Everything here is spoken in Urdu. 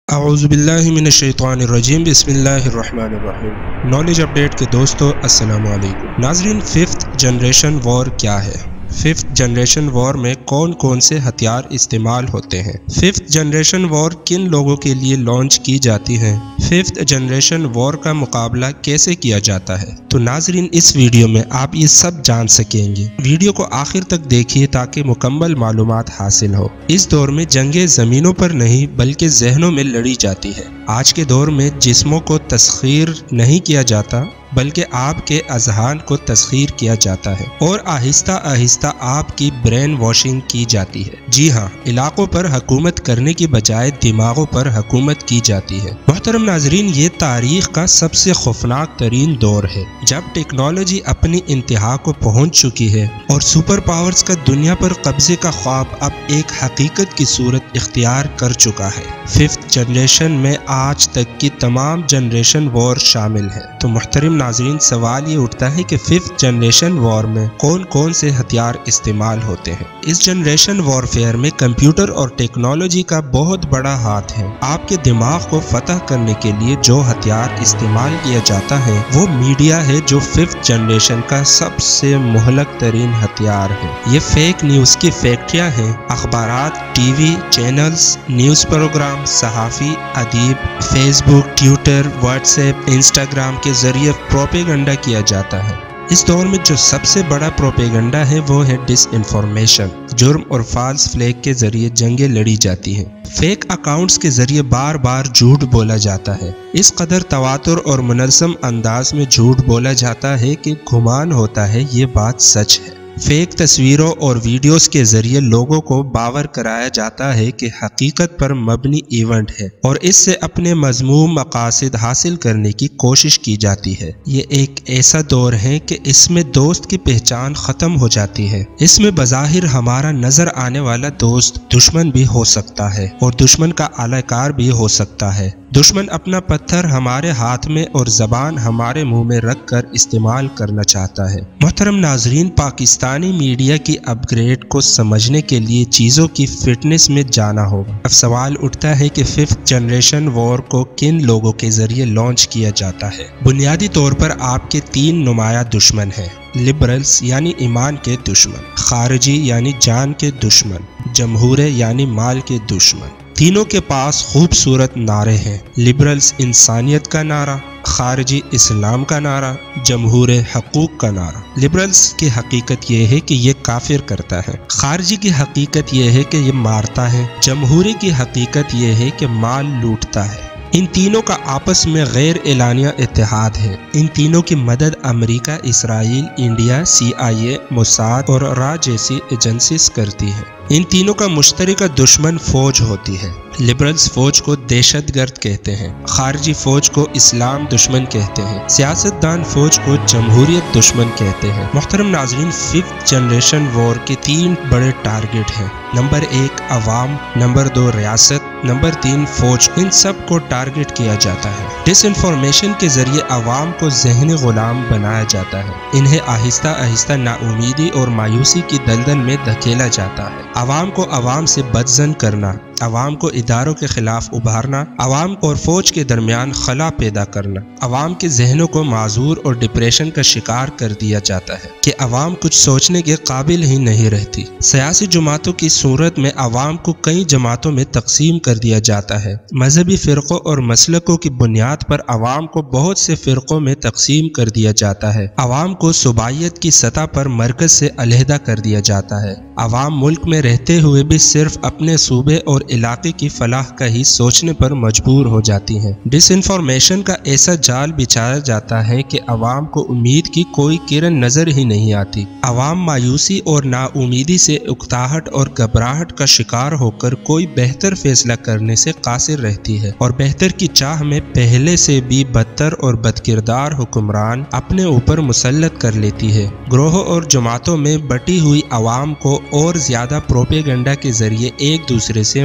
اعوذ باللہ من الشیطان الرجیم بسم اللہ الرحمن الرحیم۔ نالج اپڈیٹ کے دوستو السلام علیکم۔ ناظرین، 5th جنریشن وار کیا ہے؟ 5th جنریشن وار میں کون کون سے ہتھیار استعمال ہوتے ہیں؟ 5th جنریشن وار کن لوگوں کے لیے لانچ کی جاتی ہے؟ 5th جنریشن وار کا مقابلہ کیسے کیا جاتا ہے؟ تو ناظرین، اس ویڈیو میں آپ یہ سب جان سکیں گے۔ ویڈیو کو آخر تک دیکھیے تاکہ مکمل معلومات حاصل ہو۔ اس دور میں جنگیں زمینوں پر نہیں بلکہ ذہنوں میں لڑی جاتی ہے۔ آج کے دور میں جسموں کو تسخیر نہیں کیا جاتا بلکہ آپ کے اذہان کو تسخیر کیا جاتا ہے اور آہستہ آہستہ آپ کی برین واشنگ کی جاتی ہے۔ جی ہاں، علاقوں پر حکومت کرنے کی بجائے دماغوں پر حکومت کی جاتی ہے۔ محترم ناظرین، یہ تاریخ کا سب سے خوفناک ترین دور ہے، جب ٹیکنالوجی اپنی انتہا کو پہنچ چکی ہے اور سپر پاورز کا دنیا پر قبضے کا خواب اب ایک حقیقت کی صورت اختیار کر چکا ہے۔ 5th جنریشن میں آج تک کی تمام جنریشن وار شامل ہے۔ تو محترم ناظرین، سوال یہ اٹھتا ہے کہ 5th جنریشن وار میں کون کون سے ہتھیار استعمال ہوتے ہیں؟ اس جنریشن وارفیئر میں کمپیوٹر اور ٹیکنالوجی کا بہت بڑا ہاتھ ہے۔ آپ کے دماغ کو فتح کرنے کے لیے جو ہتھیار استعمال کیا جاتا ہے وہ میڈیا ہے، جو 5th جنریشن کا سب سے مہلک ترین ہتھیار ہے۔ یہ فیک نیوز کی فیکٹریاں ہیں۔ اخبارات، T V channels, news programme, صحافی، ادیب، Facebook, Twitter, WhatsApp, Instagram کے ذریعے پروپیگنڈا کیا جاتا ہے۔ اس دور میں جو سب سے بڑا پروپیگنڈا ہے وہ ہے ڈس انفارمیشن۔ جرم اور فالس فلیگ کے ذریعے جنگیں لڑی جاتی ہیں۔ فیک اکاؤنٹس کے ذریعے بار بار جھوٹ بولا جاتا ہے۔ اس قدر تواتر اور منظم انداز میں جھوٹ بولا جاتا ہے کہ گمان ہوتا ہے یہ بات سچ ہے۔ فیک تصویروں اور ویڈیوز کے ذریعے لوگوں کو باور کرایا جاتا ہے کہ حقیقت پر مبنی ایونٹ ہے اور اس سے اپنے مذموم مقاصد حاصل کرنے کی کوشش کی جاتی ہے۔ یہ ایک ایسا دور ہے کہ اس میں دوست کی پہچان ختم ہو جاتی ہے۔ اس میں بظاہر ہمارا نظر آنے والا دوست دشمن بھی ہو سکتا ہے اور دشمن کا اعلی کار بھی ہو سکتا ہے۔ دشمن اپنا پتھر ہمارے ہاتھ میں اور زبان ہمارے منہ میں رکھ کر استعمال کرنا چاہتا ہے۔ محترم ناظرین، پاکستانی میڈیا کی اپ گریڈ کو سمجھنے کے لیے چیزوں کی فٹنس میں جانا ہوگا۔ اب سوال اٹھتا ہے کہ 5th جنریشن وار کو کن لوگوں کے ذریعے لانچ کیا جاتا ہے؟ بنیادی طور پر آپ کے 3 نمایاں دشمن ہیں: لبرلز یعنی ایمان کے دشمن، خارجی یعنی جان کے دشمن، جمہور یعنی مال کے دشمن۔ تینوں کے پاس خوبصورت نعرے ہیں: لبرلز انسانیت کا نعرہ، خارجی اسلام کا نعرہ، جمہور حقوق کا نعرہ۔ لبرلز کی حقیقت یہ ہے کہ یہ کافر کرتا ہے، خارجی کی حقیقت یہ ہے کہ یہ مارتا ہے، جمہوری کی حقیقت یہ ہے کہ مال لوٹتا ہے۔ ان تینوں کا آپس میں غیر اعلانیہ اتحاد ہے۔ ان تینوں کی مدد امریکہ، اسرائیل، انڈیا، CIA، موساد اور را جیسی ایجنسیز کرتی ہے۔ ان تینوں کا مشترکہ دشمن فوج ہوتی ہے۔ لبرلز فوج کو دہشت گرد کہتے ہیں، خارجی فوج کو اسلام دشمن کہتے ہیں، سیاستدان فوج کو جمہوریت دشمن کہتے ہیں۔ محترم ناظرین، 5th جنریشن وار کے 3 بڑے ٹارگٹ ہیں: نمبر 1 عوام، نمبر 2 ریاست، نمبر 3 فوج۔ ان سب کو ٹارگٹ کیا جاتا ہے۔ ڈس انفارمیشن کے ذریعے عوام کو ذہنی غلام بنایا جاتا ہے۔ انہیں آہستہ آہستہ ناامیدی اور مایوسی کی دلدل میں دھکیلا جاتا ہے۔ عوام کو عوام سے بدظن کرنا، عوام کو اداروں کے خلاف ابھارنا، عوام اور فوج کے درمیان خلا پیدا کرنا، عوام کے ذہنوں کو معذور اور ڈپریشن کا شکار کر دیا جاتا ہے کہ عوام کچھ سوچنے کے قابل ہی نہیں رہتی۔ سیاسی جماعتوں کی صورت میں عوام کو کئی جماعتوں میں تقسیم کر دیا جاتا ہے۔ مذہبی فرقوں اور مسلکوں کی بنیاد پر عوام کو بہت سے فرقوں میں تقسیم کر دیا جاتا ہے۔ عوام کو صوبائیت کی سطح پر مرکز سے علیحدہ کر دیا جاتا ہے۔ عوام ملک میں رہتے ہوئے بھی صرف اپنے صوبے اور علاقے کی فلاح کا ہی سوچنے پر مجبور ہو جاتی ہیں۔ ڈس انفارمیشن کا ایسا جال بچھایا جاتا ہے کہ عوام کو امید کی کوئی کرن نظر ہی نہیں آتی۔ عوام مایوسی اور ناامیدی سے اکتاہٹ اور گھبراہٹ کا شکار ہو کر کوئی بہتر فیصلہ کرنے سے قاصر رہتی ہے اور بہتر کی چاہ میں پہلے سے بھی بدتر اور بدکردار حکمران اپنے اوپر مسلط کر لیتی ہے۔ گروہوں اور جماعتوں میں بٹی ہوئی عوام کو اور زیادہ پروپیگنڈا کے ذریعے ایک دوسرے سے